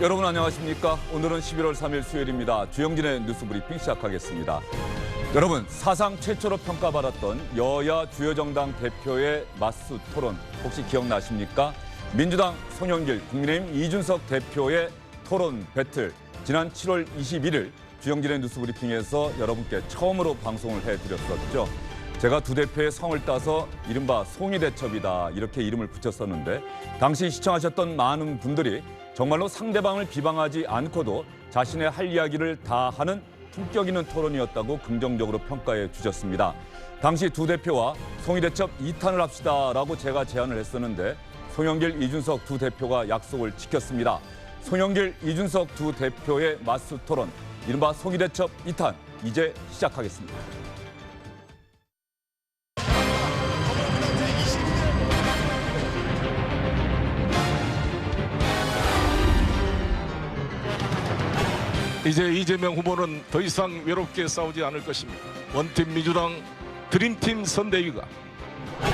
여러분 안녕하십니까? 오늘은 11월 3일 수요일입니다. 주영진의 뉴스브리핑 시작하겠습니다. 여러분, 사상 최초로 평가받았던 여야 주요 정당 대표의 맞수 토론 혹시 기억나십니까? 민주당 송영길, 국민의힘 이준석 대표의 토론 배틀 지난 7월 21일 주영진의 뉴스브리핑에서 여러분께 처음으로 방송을 해드렸었죠. 제가 두 대표의 성을 따서 이른바 송이대첩이다 이렇게 이름을 붙였었는데 당시 시청하셨던 많은 분들이 정말로 상대방을 비방하지 않고도 자신의 할 이야기를 다 하는 품격 있는 토론이었다고 긍정적으로 평가해 주셨습니다. 당시 두 대표와 송이대첩 2탄을 합시다라고 제가 제안을 했었는데 송영길, 이준석 두 대표가 약속을 지켰습니다. 송영길, 이준석 두 대표의 맞수 토론, 이른바 송이대첩 2탄 이제 시작하겠습니다. 이제 이재명 후보는 더 이상 외롭게 싸우지 않을 것입니다. 원팀 민주당 드림팀 선대위가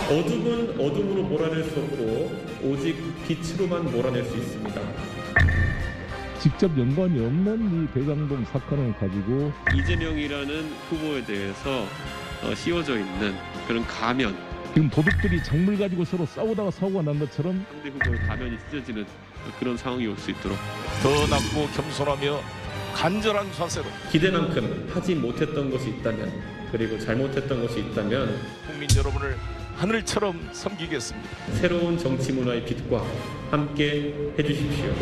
어둠은 어둠으로 몰아낼 수 없고 오직 빛으로만 몰아낼 수 있습니다. 직접 연관이 없는 이 대장동 사건을 가지고 이재명이라는 후보에 대해서 씌워져 있는 그런 가면, 지금 도둑들이 작물 가지고 서로 싸우다가 사고가 난 것처럼 상대 후보의 가면이 찢어지는 그런 상황이 올 수 있도록 더 남고 겸손하며 간절한 자세로 기대만큼 하지 못했던 것이 있다면, 그리고 잘못했던 것이 있다면 국민 여러분을 하늘처럼 섬기겠습니다. 새로운 정치 문화의 빛과 함께 해주십시오.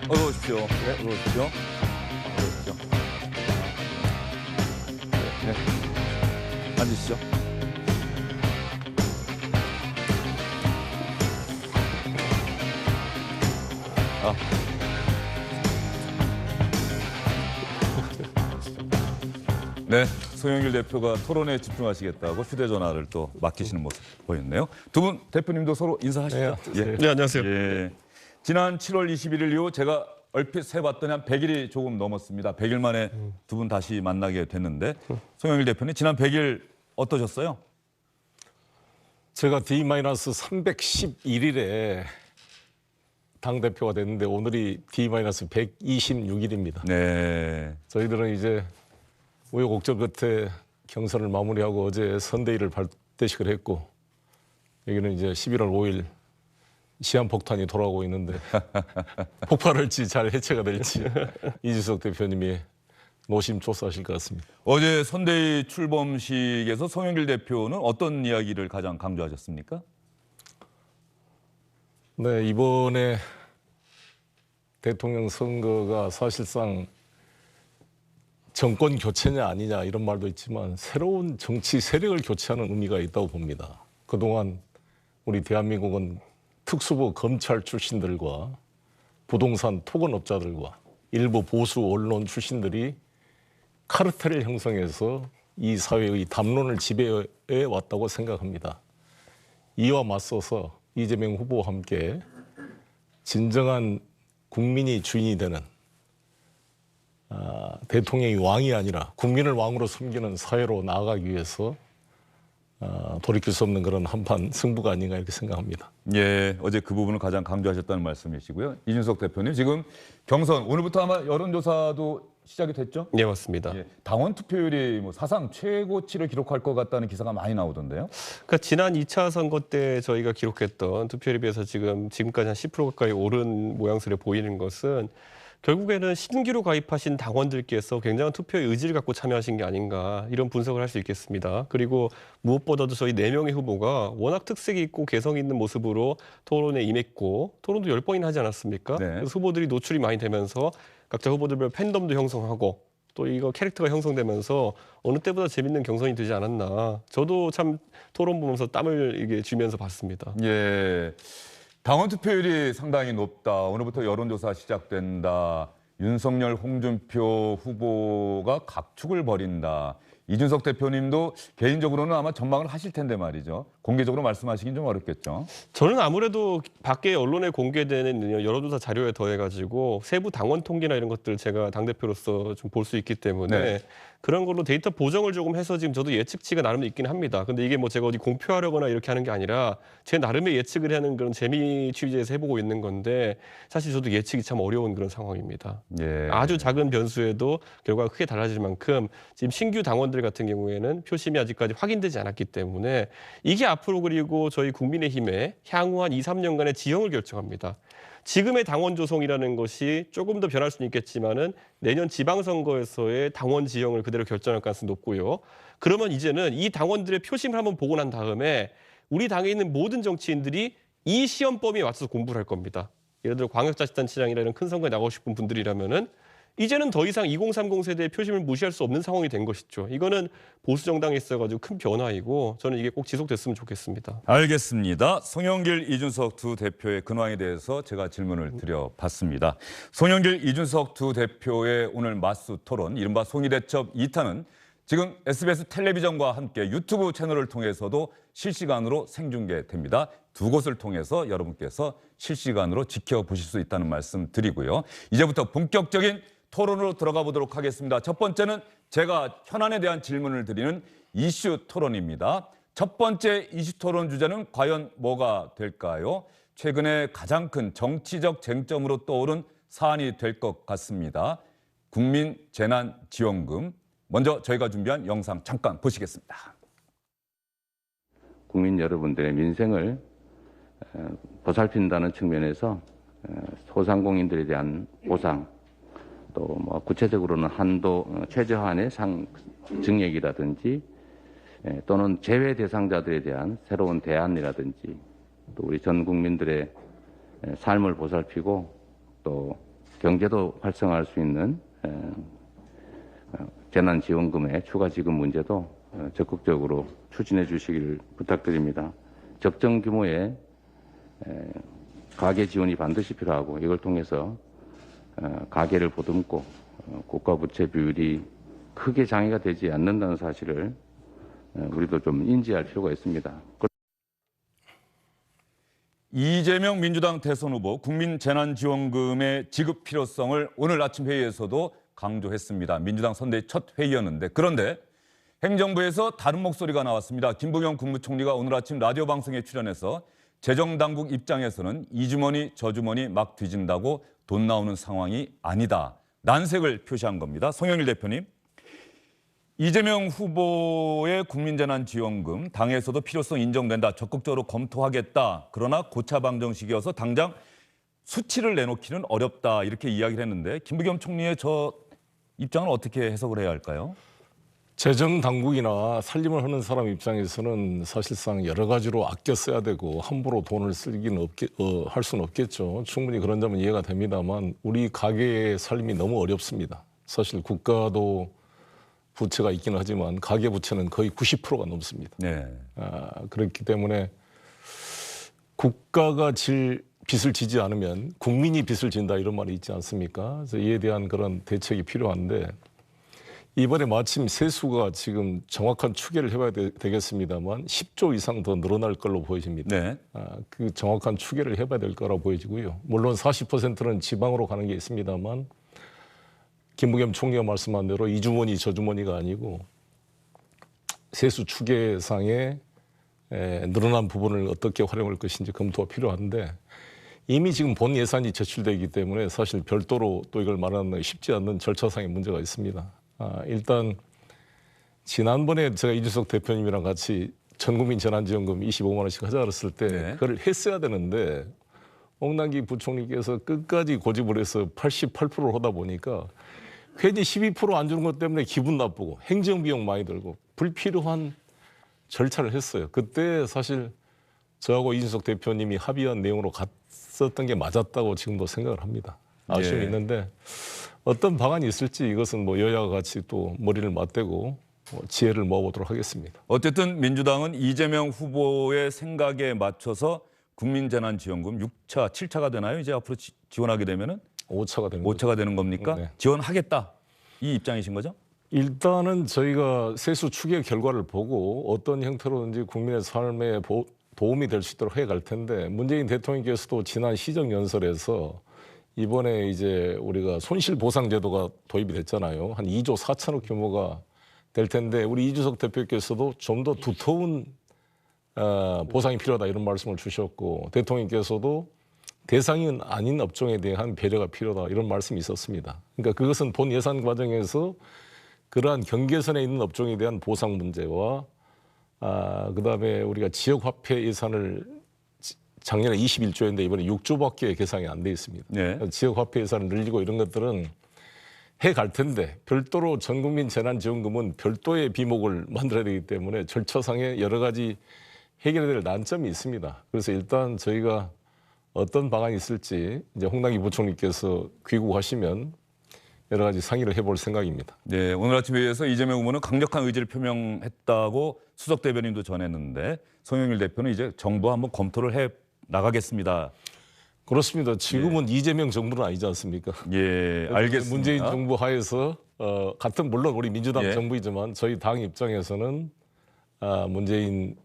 어서 오십시오. 네, 어서 오십시오. 어서 오십시오. 네. 앉으시죠. 네, 송영길 대표가 토론에 집중하시겠다고 휴대전화를 또 맡기시는 모습 보였네요. 두 분 대표님도 서로 인사하시죠. 네, 안녕하세요. 예. 지난 7월 21일 이후 제가 얼핏 세봤더니 한 100일이 조금 넘었습니다. 100일 만에 두 분 다시 만나게 됐는데 송영길 대표님 지난 100일 어떠셨어요? 제가 D-311일에 당대표가 됐는데 오늘이 D-126일입니다. 네. 저희들은 이제 우여곡절 끝에 경선을 마무리하고 어제 선대위를 발대식을 했고 여기는 이제 11월 5일 시한폭탄이 돌아오고 있는데 폭발할지 잘 해체가 될지 이준석 대표님이 노심초사하실 것 같습니다. 어제 선대위 출범식에서 송영길 대표는 어떤 이야기를 가장 강조하셨습니까? 네, 이번에 대통령 선거가 사실상 정권 교체냐 아니냐 이런 말도 있지만 새로운 정치 세력을 교체하는 의미가 있다고 봅니다. 그동안 우리 대한민국은 특수부 검찰 출신들과 부동산 토건업자들과 일부 보수 언론 출신들이 카르텔을 형성해서 이 사회의 담론을 지배해 왔다고 생각합니다. 이와 맞서서 이재명 후보와 함께 진정한 국민이 주인이 되는 대통령이 왕이 아니라 국민을 왕으로 섬기는 사회로 나아가기 위해서 돌이킬 수 없는 그런 한판 승부가 아닌가 이렇게 생각합니다. 예, 어제 그 부분을 가장 강조하셨다는 말씀이시고요. 이준석 대표님 지금 경선 오늘부터 아마 여론조사도 시작이 됐죠? 네, 맞습니다. 예, 당원 투표율이 뭐 사상 최고치를 기록할 것 같다는 기사가 많이 나오던데요. 그러니까 지난 2차 선거 때 저희가 기록했던 투표율에 비해서 지금까지 한 10% 가까이 오른 모양새를 보이는 것은 결국에는 신규로 가입하신 당원들께서 굉장한 투표의 의지를 갖고 참여하신 게 아닌가 이런 분석을 할 수 있겠습니다. 그리고 무엇보다도 저희 4명의 후보가 워낙 특색이 있고 개성이 있는 모습으로 토론에 임했고 토론도 10번이나 하지 않았습니까? 네. 그래서 후보들이 노출이 많이 되면서 각자 후보들별 팬덤도 형성하고 또 이거 캐릭터가 형성되면서 어느 때보다 재밌는 경선이 되지 않았나. 저도 참 토론 보면서 땀을 이게 쥐면서 봤습니다. 예, 당원 투표율이 상당히 높다. 오늘부터 여론조사 시작된다. 윤석열, 홍준표 후보가 각축을 벌인다. 이준석 대표님도 개인적으로는 아마 전망을 하실 텐데 말이죠. 공개적으로 말씀하시긴 좀 어렵겠죠. 저는 아무래도 밖에 언론에 공개되는 여론조사 자료에 더해가지고 세부 당원 통계나 이런 것들 제가 당대표로서 좀 볼 수 있기 때문에 네. 그런 걸로 데이터 보정을 조금 해서 지금 저도 예측치가 나름 있긴 합니다. 근데 이게 뭐 제가 어디 공표하려거나 이렇게 하는 게 아니라 제 나름의 예측을 하는 그런 재미 취지에서 해보고 있는 건데 사실 저도 예측이 참 어려운 그런 상황입니다. 예. 아주 작은 변수에도 결과가 크게 달라질 만큼 지금 신규 당원들 같은 경우에는 표심이 아직까지 확인되지 않았기 때문에 이게 앞으로 그리고 저희 국민의힘의 향후 한 2, 3년간의 지형을 결정합니다. 지금의 당원 조성이라는 것이 조금 더 변할 수는 있겠지만은 내년 지방선거에서의 당원 지형을 그대로 결정할 가능성이 높고요. 그러면 이제는 이 당원들의 표심을 한번 보고 난 다음에 우리 당에 있는 모든 정치인들이 이 시험 범위에 맞춰서 공부를 할 겁니다. 예를 들어 광역자치단체장이나 이런 큰 선거에 나가고 싶은 분들이라면은 이제는 더 이상 2030 세대의 표심을 무시할 수 없는 상황이 된 것이죠. 이거는 보수 정당에 있어가지고 큰 변화이고 저는 이게 꼭 지속됐으면 좋겠습니다. 알겠습니다. 송영길, 이준석 두 대표의 근황에 대해서 제가 질문을 드려봤습니다. 송영길, 이준석 두 대표의 오늘 맞수 토론, 이른바 송이대첩 2탄은 지금 SBS 텔레비전과 함께 유튜브 채널을 통해서도 실시간으로 생중계됩니다. 두 곳을 통해서 여러분께서 실시간으로 지켜보실 수 있다는 말씀 드리고요. 이제부터 본격적인 토론으로 들어가 보도록 하겠습니다. 첫 번째는 제가 현안에 대한 질문을 드리는 이슈 토론입니다. 첫 번째 이슈 토론 주제는 과연 뭐가 될까요? 최근에 가장 큰 정치적 쟁점으로 떠오른 사안이 될 것 같습니다. 국민재난지원금. 먼저 저희가 준비한 영상 잠깐 보시겠습니다. 국민 여러분들의 민생을 보살핀다는 측면에서 소상공인들에 대한 보상, 또 뭐 구체적으로는 한도 최저한의 증액이라든지 또는 제외 대상자들에 대한 새로운 대안이라든지 또 우리 전 국민들의 삶을 보살피고 또 경제도 활성화할 수 있는 재난지원금의 추가 지급 문제도 적극적으로 추진해 주시길 부탁드립니다. 적정 규모의 가계 지원이 반드시 필요하고 이걸 통해서 가계를 보듬고 국가 부채 비율이 크게 장애가 되지 않는다는 사실을 우리도 좀 인지할 필요가 있습니다. 이재명 민주당 대선 후보 국민재난지원금의 지급 필요성을 오늘 아침 회의에서도 강조했습니다. 민주당 선대위 첫 회의였는데 그런데 행정부에서 다른 목소리가 나왔습니다. 김부겸 국무총리가 오늘 아침 라디오 방송에 출연해서 재정당국 입장에서는 이 주머니 저 주머니 막 뒤진다고 돈 나오는 상황이 아니다. 난색을 표시한 겁니다. 송영길 대표님. 이재명 후보의 국민재난지원금 당에서도 필요성 인정된다. 적극적으로 검토하겠다. 그러나 고차 방정식이어서 당장 수치를 내놓기는 어렵다. 이렇게 이야기를 했는데 김부겸 총리의 저 입장을 어떻게 해석을 해야 할까요? 재정 당국이나 살림을 하는 사람 입장에서는 사실상 여러 가지로 아껴 써야 되고 함부로 돈을 쓰기는 할 수는 없겠죠. 충분히 그런 점은 이해가 됩니다만 우리 가계의 살림이 너무 어렵습니다. 사실 국가도 부채가 있기는 하지만 가계 부채는 거의 90%가 넘습니다. 네. 그렇기 때문에 국가가 빚을 지지 않으면 국민이 빚을 진다 이런 말이 있지 않습니까? 그래서 이에 대한 그런 대책이 필요한데 이번에 마침 세수가 지금 정확한 추계를 해봐야 되겠습니다만 10조 이상 더 늘어날 걸로 보여집니다. 네. 그 정확한 추계를 해봐야 될 거라고 보여지고요. 물론 40%는 지방으로 가는 게 있습니다만 김부겸 총리가 말씀한 대로 이 주머니 저 주머니가 아니고 세수 추계상에 늘어난 부분을 어떻게 활용할 것인지 검토가 필요한데 이미 지금 본 예산이 제출되기 때문에 사실 별도로 또 이걸 말하는 게 쉽지 않는 절차상의 문제가 있습니다. 일단 지난번에 제가 이준석 대표님이랑 같이 전국민 재난지원금 25만 원씩 하자 그랬을 때 네. 그걸 했어야 되는데 홍남기 부총리께서 끝까지 고집을 해서 88%를 하다 보니까 괜히 12% 안 주는 것 때문에 기분 나쁘고 행정비용 많이 들고 불필요한 절차를 했어요. 그때 사실 저하고 이준석 대표님이 합의한 내용으로 갔었던 게 맞았다고 지금도 생각을 합니다. 아쉬움이 예. 있는데 어떤 방안이 있을지 이것은 뭐 여야가 같이 또 머리를 맞대고 지혜를 모아보도록 하겠습니다. 어쨌든 민주당은 이재명 후보의 생각에 맞춰서 국민재난지원금 6차, 7차가 되나요? 이제 앞으로 지원하게 되면은 5차가 되는 거죠. 5차가 되는 겁니까? 네. 지원하겠다. 이 입장이신 거죠? 일단은 저희가 세수 추계 결과를 보고 어떤 형태로든지 국민의 삶에 도움이 될 수 있도록 해갈 텐데 문재인 대통령께서도 지난 시정연설에서 이번에 이제 우리가 손실보상제도가 도입이 됐잖아요. 한 2조 4천억 규모가 될 텐데 우리 이주석 대표께서도 좀 더 두터운 보상이 필요하다 이런 말씀을 주셨고 대통령께서도 대상이 아닌 업종에 대한 배려가 필요하다 이런 말씀이 있었습니다. 그러니까 그것은 본 예산 과정에서 그러한 경계선에 있는 업종에 대한 보상 문제와 그다음에 우리가 지역화폐 예산을 작년에 21조였는데 이번에 6조밖에 계산이 안 돼 있습니다. 네. 지역화폐 예산을 늘리고 이런 것들은 해갈 텐데 별도로 전국민 재난지원금은 별도의 비목을 만들어야 되기 때문에 절차상의 여러 가지 해결해야 될 난점이 있습니다. 그래서 일단 저희가 어떤 방안이 있을지 이제 홍남기 부총리께서 귀국하시면 여러 가지 상의를 해볼 생각입니다. 네, 오늘 아침 회의에서 이재명 후보는 강력한 의지를 표명했다고 수석 대변인도 전했는데 송영길 대표는 이제 정부 한번 검토를 해 나가겠습니다. 그렇습니다. 지금은 이재명 정부는 아니지 않습니까? 예, 알겠습니다. 문재인 정부 하에서 같은 물론 우리 민주당 예. 정부이지만 저희 당 입장에서는 문재인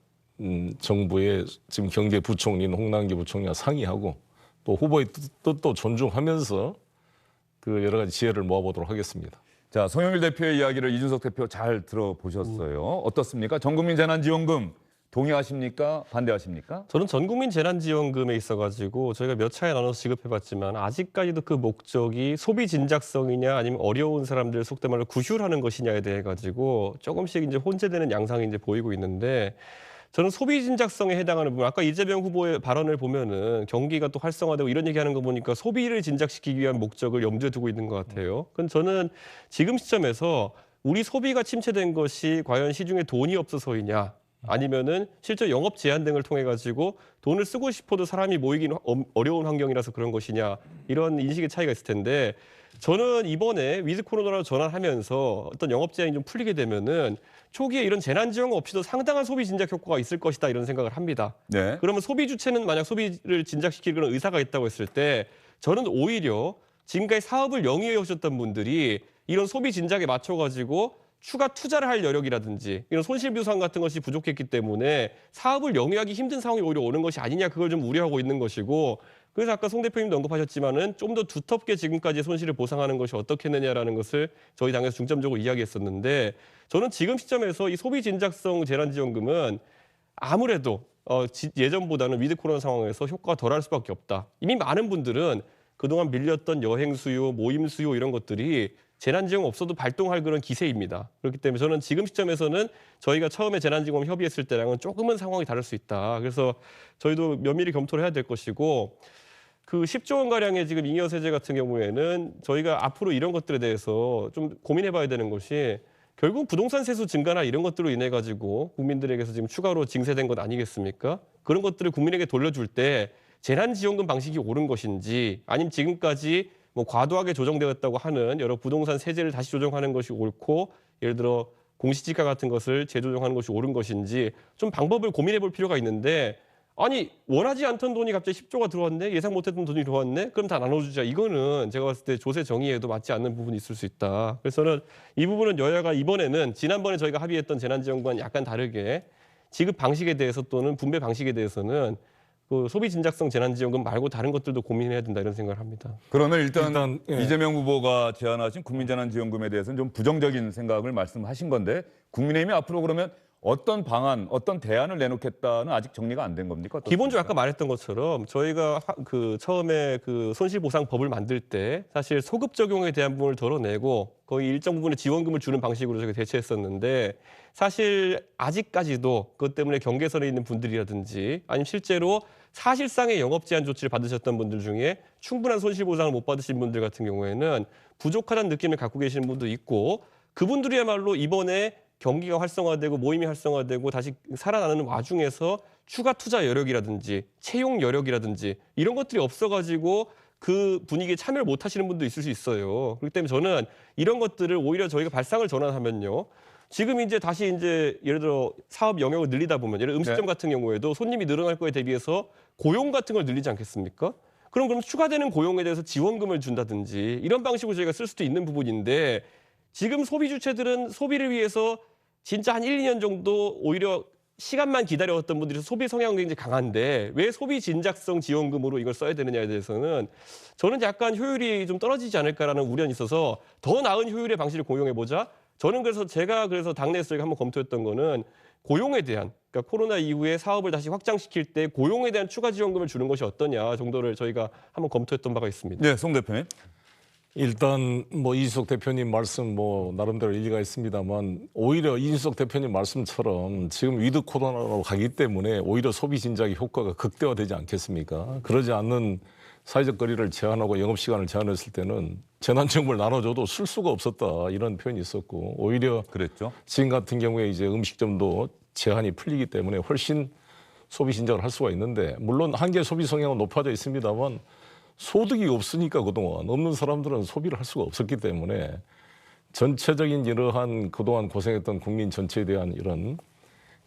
정부의 지금 경제부총리인 홍남기 부총리와 상의하고 또 후보의 뜻도 존중하면서 그 여러 가지 지혜를 모아보도록 하겠습니다. 자, 송영길 대표의 이야기를 이준석 대표 잘 들어보셨어요. 어떻습니까? 전국민 재난지원금 동의하십니까? 반대하십니까? 저는 전국민 재난지원금에 있어가지고 저희가 몇 차례 나눠서 지급해봤지만 아직까지도 그 목적이 소비 진작성이냐 아니면 어려운 사람들 속된 말로 구휼하는 것이냐에 대해 가지고 조금씩 이제 혼재되는 양상이 이제 보이고 있는데 저는 소비 진작성에 해당하는 부분, 아까 이재명 후보의 발언을 보면은 경기가 또 활성화되고 이런 얘기하는 거 보니까 소비를 진작시키기 위한 목적을 염두에 두고 있는 것 같아요. 그건 저는 지금 시점에서 우리 소비가 침체된 것이 과연 시중에 돈이 없어서이냐, 아니면은 실제 영업 제한 등을 통해 가지고 돈을 쓰고 싶어도 사람이 모이기는 어려운 환경이라서 그런 것이냐, 이런 인식의 차이가 있을 텐데 저는 이번에 위드 코로나로 전환하면서 어떤 영업 제한이 좀 풀리게 되면은 초기에 이런 재난지원금 없이도 상당한 소비 진작 효과가 있을 것이다 이런 생각을 합니다. 네. 그러면 소비 주체는 만약 소비를 진작시킬 그런 의사가 있다고 했을 때 저는 오히려 지금까지 사업을 영위해 오셨던 분들이 이런 소비 진작에 맞춰가지고 추가 투자를 할 여력이라든지 이런 손실보상 같은 것이 부족했기 때문에 사업을 영위하기 힘든 상황이 오히려 오는 것이 아니냐, 그걸 좀 우려하고 있는 것이고, 그래서 아까 송 대표님도 언급하셨지만은 좀 더 두텁게 지금까지 손실을 보상하는 것이 어떻겠느냐라는 것을 저희 당에서 중점적으로 이야기했었는데, 저는 지금 시점에서 이 소비 진작성 재난지원금은 아무래도 예전보다는 위드 코로나 상황에서 효과가 덜할 수밖에 없다. 이미 많은 분들은 그동안 밀렸던 여행 수요, 모임 수요 이런 것들이 재난지원금 없어도 발동할 그런 기세입니다. 그렇기 때문에 저는 지금 시점에서는 저희가 처음에 재난지원금 협의했을 때랑은 조금은 상황이 다를 수 있다. 그래서 저희도 면밀히 검토를 해야 될 것이고, 그 10조 원가량의 지금 잉여 세제 같은 경우에는 저희가 앞으로 이런 것들에 대해서 좀 고민해 봐야 되는 것이, 결국 부동산 세수 증가나 이런 것들로 인해 가지고 국민들에게서 지금 추가로 징세된 것 아니겠습니까? 그런 것들을 국민에게 돌려줄 때 재난지원금 방식이 옳은 것인지, 아니면 지금까지 뭐 과도하게 조정되었다고 하는 여러 부동산 세제를 다시 조정하는 것이 옳고, 예를 들어 공시지가 같은 것을 재조정하는 것이 옳은 것인지 좀 방법을 고민해 볼 필요가 있는데, 아니 원하지 않던 돈이 갑자기 10조가 들어왔네, 예상 못했던 돈이 들어왔네, 그럼 다 나눠주자, 이거는 제가 봤을 때 조세 정의에도 맞지 않는 부분이 있을 수 있다. 그래서 저는 이 부분은 여야가 이번에는 지난번에 저희가 합의했던 재난지원금과는 약간 다르게 지급 방식에 대해서 또는 분배 방식에 대해서는 그 소비 진작성 재난지원금 말고 다른 것들도 고민해야 된다, 이런 생각을 합니다. 그러면 일단 예. 이재명 후보가 제안하신 국민재난지원금에 대해서는 좀 부정적인 생각을 말씀하신 건데, 국민의힘이 앞으로 그러면 어떤 방안, 어떤 대안을 내놓겠다는 아직 정리가 안 된 겁니까? 어떻습니까? 기본적으로 아까 말했던 것처럼 저희가 그 처음에 그 손실보상법을 만들 때 사실 소급 적용에 대한 부분을 덜어내고 거의 일정 부분의 지원금을 주는 방식으로 저희가 대체했었는데, 사실 아직까지도 그것 때문에 경계선에 있는 분들이라든지 아니면 실제로 사실상의 영업 제한 조치를 받으셨던 분들 중에 충분한 손실보상을 못 받으신 분들 같은 경우에는 부족하다는 느낌을 갖고 계시는 분도 있고, 그분들이야말로 이번에 경기가 활성화되고 모임이 활성화되고 다시 살아나는 와중에서 추가 투자 여력이라든지 채용 여력이라든지 이런 것들이 없어가지고 그 분위기에 참여를 못 하시는 분도 있을 수 있어요. 그렇기 때문에 저는 이런 것들을 오히려 저희가 발상을 전환하면요, 지금 이제 다시 이제 예를 들어 사업 영역을 늘리다 보면, 예를 들어 음식점 네. 같은 경우에도 손님이 늘어날 거에 대비해서 고용 같은 걸 늘리지 않겠습니까? 그럼 추가되는 고용에 대해서 지원금을 준다든지 이런 방식으로 저희가 쓸 수도 있는 부분인데, 지금 소비 주체들은 소비를 위해서 진짜 한 1, 2년 정도 오히려 시간만 기다려왔던 분들이 소비 성향이 굉장히 강한데 왜 소비 진작성 지원금으로 이걸 써야 되느냐에 대해서는 저는 약간 효율이 좀 떨어지지 않을까라는 우려는 있어서 더 나은 효율의 방식을 고용해보자. 저는 제가 당내에서 한번 검토했던 거는 고용에 대한, 그러니까 코로나 이후에 사업을 다시 확장시킬 때 고용에 대한 추가 지원금을 주는 것이 어떠냐 정도를 저희가 한번 검토했던 바가 있습니다. 네, 송 대표님. 일단 뭐 이준석 대표님 말씀 뭐 나름대로 일리가 있습니다만 오히려 이준석 대표님 말씀처럼 지금 위드 코로나로 가기 때문에 오히려 소비 진작의 효과가 극대화되지 않겠습니까? 그러지 않는 사회적 거리를 제한하고 영업 시간을 제한했을 때는 재난지원금을 나눠줘도 쓸 수가 없었다 이런 표현이 있었고 오히려 그랬죠. 지금 같은 경우에 이제 음식점도 제한이 풀리기 때문에 훨씬 소비 진작을 할 수가 있는데 물론 한계 소비 성향은 높아져 있습니다만 소득이 없으니까 그동안 없는 사람들은 소비를 할 수가 없었기 때문에 전체적인 이러한 그동안 고생했던 국민 전체에 대한 이런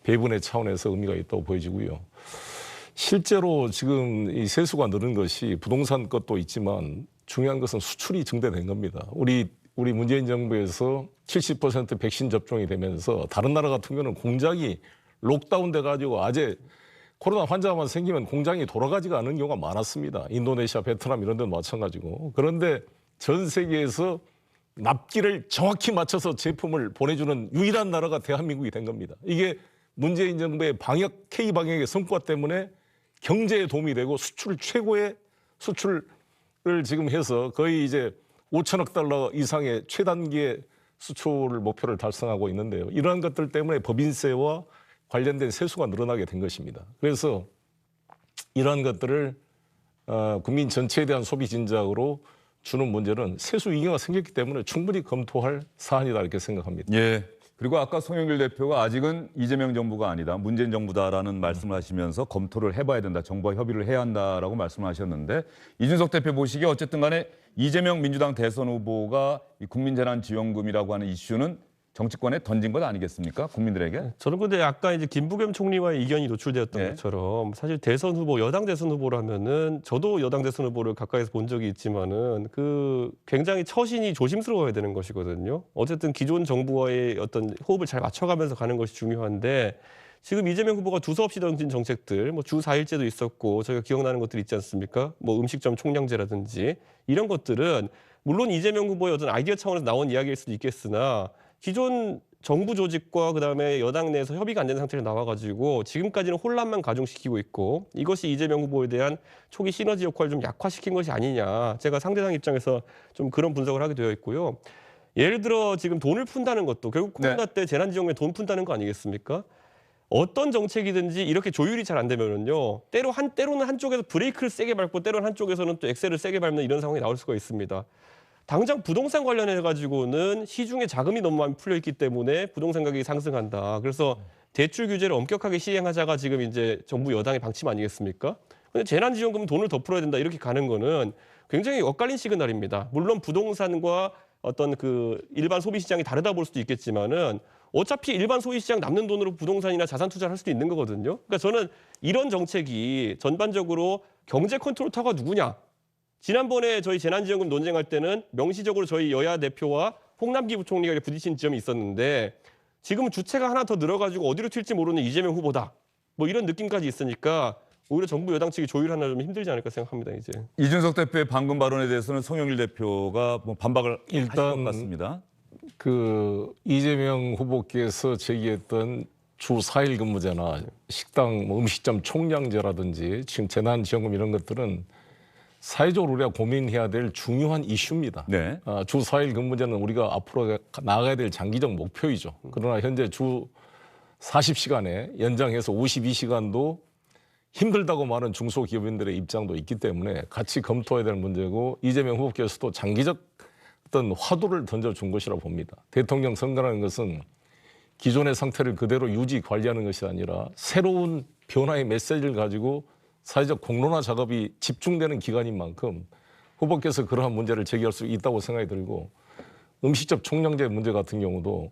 배분의 차원에서 의미가 있다고 보여지고요. 실제로 지금 이 세수가 늘은 것이 부동산 것도 있지만 중요한 것은 수출이 증대된 겁니다. 우리 문재인 정부에서 70% 백신 접종이 되면서 다른 나라 같은 경우는 공장이 록다운 돼가지고 아재 코로나 환자만 생기면 공장이 돌아가지가 않은 경우가 많았습니다. 인도네시아, 베트남 이런 데도 마찬가지고. 그런데 전 세계에서 납기를 정확히 맞춰서 제품을 보내주는 유일한 나라가 대한민국이 된 겁니다. 이게 문재인 정부의 K 방역의 성과 때문에 경제에 도움이 되고 수출 최고의 수출을 지금 해서 거의 이제 5천억 달러 이상의 최단기의 수출 목표를 달성하고 있는데요. 이러한 것들 때문에 법인세와 관련된 세수가 늘어나게 된 것입니다. 그래서 이러한 것들을 국민 전체에 대한 소비 진작으로 주는 문제는 세수 위기가 생겼기 때문에 충분히 검토할 사안이다 이렇게 생각합니다. 예. 그리고 아까 송영길 대표가 아직은 이재명 정부가 아니다, 문재인 정부다라는 말씀을 하시면서 검토를 해봐야 된다, 정부와 협의를 해야 한다라고 말씀을 하셨는데 이준석 대표 보시기에 어쨌든 간에 이재명 민주당 대선 후보가 이 국민재난지원금이라고 하는 이슈는 정치권에 던진 것 아니겠습니까? 국민들에게? 저는 근데 아까 이제 김부겸 총리와의 이견이 노출되었던 네. 것처럼 사실 대선 후보, 여당 대선 후보라면은 저도 여당 대선 후보를 가까이서 본 적이 있지만은 굉장히 처신이 조심스러워야 되는 것이거든요. 어쨌든 기존 정부와의 어떤 호흡을 잘 맞춰가면서 가는 것이 중요한데 지금 이재명 후보가 두서없이 던진 정책들, 뭐 주 4일제도 있었고 저희가 기억나는 것들 있지 않습니까? 뭐 음식점 총량제라든지 이런 것들은 물론 이재명 후보의 어떤 아이디어 차원에서 나온 이야기일 수도 있겠으나 기존 정부 조직과 그다음에 여당 내에서 협의가 안 된 상태로 나와가지고 지금까지는 혼란만 가중시키고 있고 이것이 이재명 후보에 대한 초기 시너지 역할을 좀 약화시킨 것이 아니냐. 제가 상대당 입장에서 좀 그런 분석을 하게 되어 있고요. 예를 들어 지금 돈을 푼다는 것도 결국 코로나 때 재난지원금에 돈 푼다는 거 아니겠습니까? 어떤 정책이든지 이렇게 조율이 잘 안 되면은요. 때로는 한쪽에서 브레이크를 세게 밟고 때로는 한쪽에서는 또 엑셀을 세게 밟는 이런 상황이 나올 수가 있습니다. 당장 부동산 관련해 가지고는 시중에 자금이 너무 많이 풀려 있기 때문에 부동산 가격이 상승한다. 그래서 대출 규제를 엄격하게 시행하자가 지금 이제 정부 여당의 방침 아니겠습니까? 근데 재난지원금 돈을 더 풀어야 된다 이렇게 가는 거는 굉장히 엇갈린 시그널입니다. 물론 부동산과 어떤 일반 소비 시장이 다르다 볼 수도 있겠지만은 어차피 일반 소비 시장 남는 돈으로 부동산이나 자산 투자를 할 수도 있는 거거든요. 그러니까 저는 이런 정책이 전반적으로 경제 컨트롤 타워가 누구냐? 지난번에 저희 재난지원금 논쟁할 때는 명시적으로 저희 여야 대표와 홍남기 부총리가 부딪힌 지점이 있었는데 지금은 주체가 하나 더 늘어가지고 어디로 튈지 모르는 이재명 후보다. 뭐 이런 느낌까지 있으니까 오히려 정부 여당 측이 조율하나 좀 힘들지 않을까 생각합니다. 이제. 이준석 대표의 방금 발언에 대해서는 송영길 대표가 뭐 반박을 하실 것 같습니다. 이재명 후보께서 제기했던 주 4일 근무제나 식당, 음식점 총량제라든지 지금 재난지원금 이런 것들은 사회적으로 우리가 고민해야 될 중요한 이슈입니다. 네. 주 4일 근무제는 우리가 앞으로 나가야 될 장기적 목표이죠. 그러나 현재 주 40시간에 연장해서 52시간도 힘들다고 말하는 중소기업인들의 입장도 있기 때문에 같이 검토해야 될 문제고 이재명 후보께서도 장기적 어떤 화두를 던져준 것이라고 봅니다. 대통령 선거라는 것은 기존의 상태를 그대로 유지 관리하는 것이 아니라 새로운 변화의 메시지를 가지고 사회적 공론화 작업이 집중되는 기간인 만큼 후보께서 그러한 문제를 제기할 수 있다고 생각이 들고 음식점 총량제 문제 같은 경우도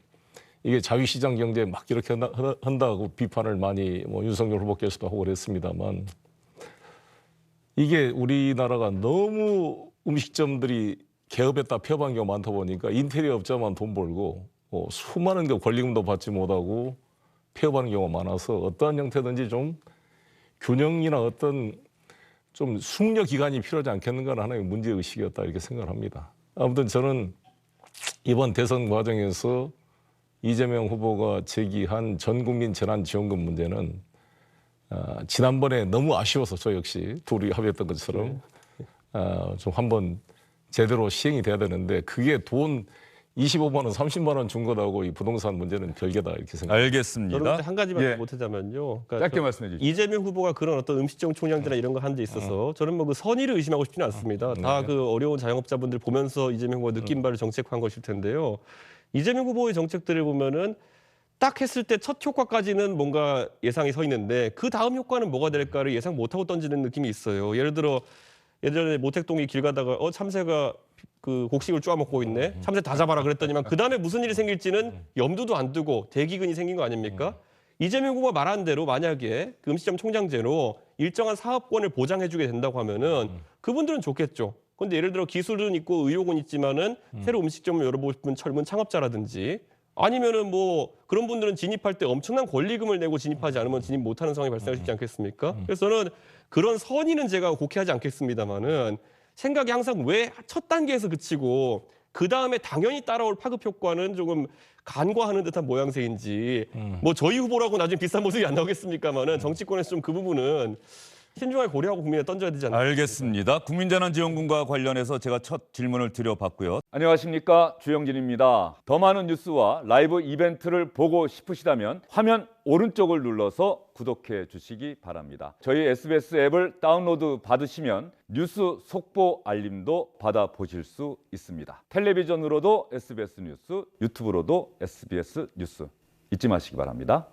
이게 자유시장 경제에 막 이렇게 한다고 비판을 많이 윤석열 후보께서도 하고 그랬습니다만 이게 우리나라가 너무 음식점들이 개업했다 폐업한 경우가 많다 보니까 인테리어 업자만 돈 벌고 수많은 게 권리금도 받지 못하고 폐업하는 경우가 많아서 어떠한 형태든지 좀 균형이나 어떤 좀 숙려 기간이 필요하지 않겠는가 하나의 문제의식이었다 이렇게 생각을 합니다. 아무튼 저는 이번 대선 과정에서 이재명 후보가 제기한 전국민 재난지원금 문제는 지난번에 너무 아쉬워서 저 역시 둘이 합의했던 것처럼 좀 한번 제대로 시행이 돼야 되는데 그게 돈 25만 원, 30만 원 준 것하고 이 부동산 문제는 별개다 이렇게 생각합니다. 알겠습니다. 저는 한 가지만 예. 못하자면요. 그러니까 짧게 말씀해 주시죠. 이재명 후보가 그런 어떤 음식점 총량제나 이런 거 한 데 있어서 저는 뭐 그 선의를 의심하고 싶지는 않습니다. 다 그 어려운 자영업자분들 보면서 이재명 후보가 느낀 바를 정책화한 것일 텐데요. 이재명 후보의 정책들을 보면은 딱 했을 때 첫 효과까지는 뭔가 예상이 서 있는데 그 다음 효과는 뭐가 될까를 예상 못하고 던지는 느낌이 있어요. 예를 들어 예전에 모택동이 길 가다가 참새가 그 곡식을 쪼아 먹고 있네. 참새 다 잡아라 그랬더니만 그 다음에 무슨 일이 생길지는 염두도 안 두고 대기근이 생긴 거 아닙니까? 이재명 후보가 말한 대로 만약에 그 음식점 총량제로 일정한 사업권을 보장해주게 된다고 하면은 그분들은 좋겠죠. 그런데 예를 들어 기술은 있고 의욕은 있지만은 새로 음식점을 열어보고 싶은 젊은 창업자라든지 아니면은 뭐 그런 분들은 진입할 때 엄청난 권리금을 내고 진입하지 않으면 진입 못하는 상황이 발생할 수 있지 않겠습니까? 그래서 저는 그런 선의는 제가 곡해하지 않겠습니다만은 생각이 항상 왜 첫 단계에서 그치고 그 다음에 당연히 따라올 파급 효과는 조금 간과하는 듯한 모양새인지 뭐 저희 후보라고 나중에 비슷한 모습이 안 나오겠습니까만은 정치권에서 좀 그 부분은 신중하게 고려하고 국민에 던져야 되지 않나. 알겠습니다. 국민재난지원금과 관련해서 제가 첫 질문을 드려봤고요. 안녕하십니까, 주영진입니다. 더 많은 뉴스와 라이브 이벤트를 보고 싶으시다면 화면 오른쪽을 눌러서 구독해 주시기 바랍니다. 저희 SBS 앱을 다운로드 받으시면 뉴스 속보 알림도 받아보실 수 있습니다. 텔레비전으로도 SBS 뉴스, 유튜브로도 SBS 뉴스 잊지 마시기 바랍니다.